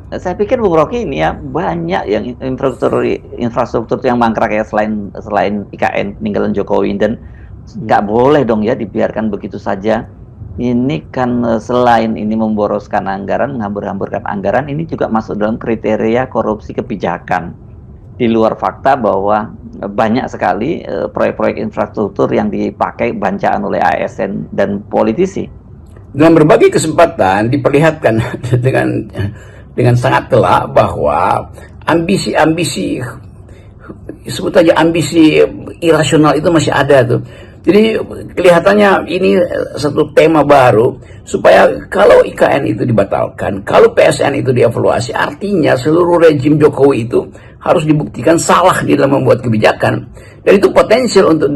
Saya pikir Bung Rocky ini ya banyak yang infrastruktur yang mangkrak ya selain IKN peninggalan Jokowi, dan nggak boleh dong ya dibiarkan begitu saja. Ini kan selain ini memboroskan anggaran, menghambur-hamburkan anggaran, ini juga masuk dalam kriteria korupsi kebijakan. Di luar fakta bahwa banyak sekali proyek-proyek infrastruktur yang dipakai bancaan oleh ASN dan politisi. Dalam berbagai kesempatan diperlihatkan dengan sangat telak bahwa ambisi-ambisi, sebut aja ambisi irasional itu masih ada tuh. Jadi kelihatannya ini satu tema baru supaya kalau IKN itu dibatalkan, kalau PSN itu dievaluasi, artinya seluruh rejim Jokowi itu harus dibuktikan salah di dalam membuat kebijakan, dan itu potensial untuk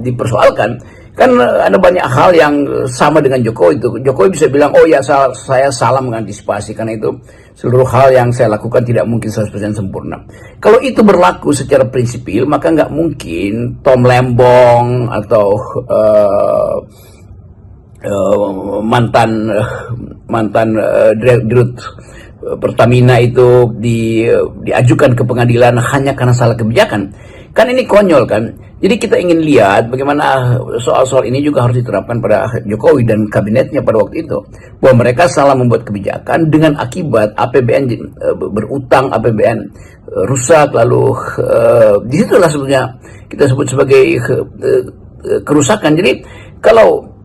dipersoalkan. Kan ada banyak hal yang sama dengan Jokowi itu. Jokowi bisa bilang, oh ya saya salah mengantisipasi, karena itu seluruh hal yang saya lakukan tidak mungkin 100% sempurna. Kalau itu berlaku secara prinsipil, maka nggak mungkin Tom Lembong atau mantan Dirut Pertamina itu diajukan ke pengadilan hanya karena salah kebijakan. Kan ini konyol kan. Jadi kita ingin lihat bagaimana soal-soal ini juga harus diterapkan pada Jokowi dan kabinetnya pada waktu itu. Bahwa mereka salah membuat kebijakan dengan akibat APBN berutang, APBN rusak, lalu disitulah sebetulnya kita sebut sebagai kerusakan. Jadi kalau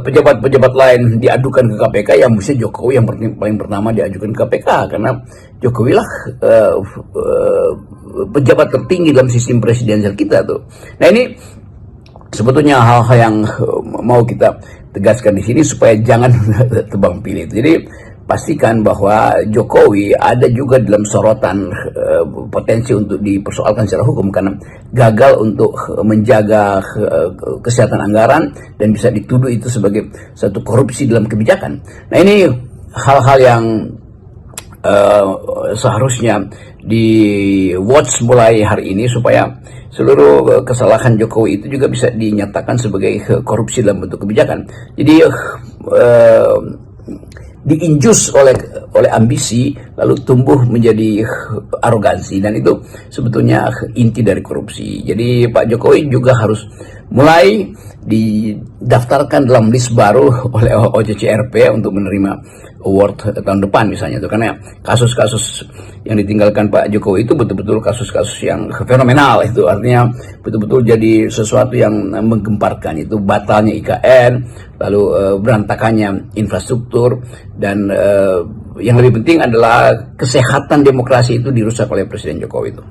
pejabat-pejabat lain diadukan ke KPK, yang mesti Jokowi yang paling pertama diajukan ke KPK, karena Jokowi lah pejabat tertinggi dalam sistem presidensial kita tuh. Nah ini sebetulnya hal-hal yang mau kita tegaskan di sini supaya jangan tebang pilih. Jadi pastikan bahwa Jokowi ada juga dalam sorotan potensi untuk dipersoalkan secara hukum karena gagal untuk menjaga kesehatan anggaran dan bisa dituduh itu sebagai satu korupsi dalam kebijakan. Nah ini hal-hal yang seharusnya di watch mulai hari ini supaya seluruh kesalahan Jokowi itu juga bisa dinyatakan sebagai korupsi dalam bentuk kebijakan. Jadi diinjus oleh ambisi lalu tumbuh menjadi arogansi, dan itu sebetulnya inti dari korupsi. Jadi Pak Jokowi juga harus mulai didaftarkan dalam list baru oleh OCCRP untuk menerima award tahun depan misalnya itu, karena kasus-kasus yang ditinggalkan Pak Jokowi itu betul-betul kasus-kasus yang fenomenal, itu artinya betul-betul jadi sesuatu yang menggemparkan. Itu batalnya IKN, lalu berantakannya infrastruktur, dan yang lebih penting adalah kesehatan demokrasi itu dirusak oleh Presiden Jokowi itu.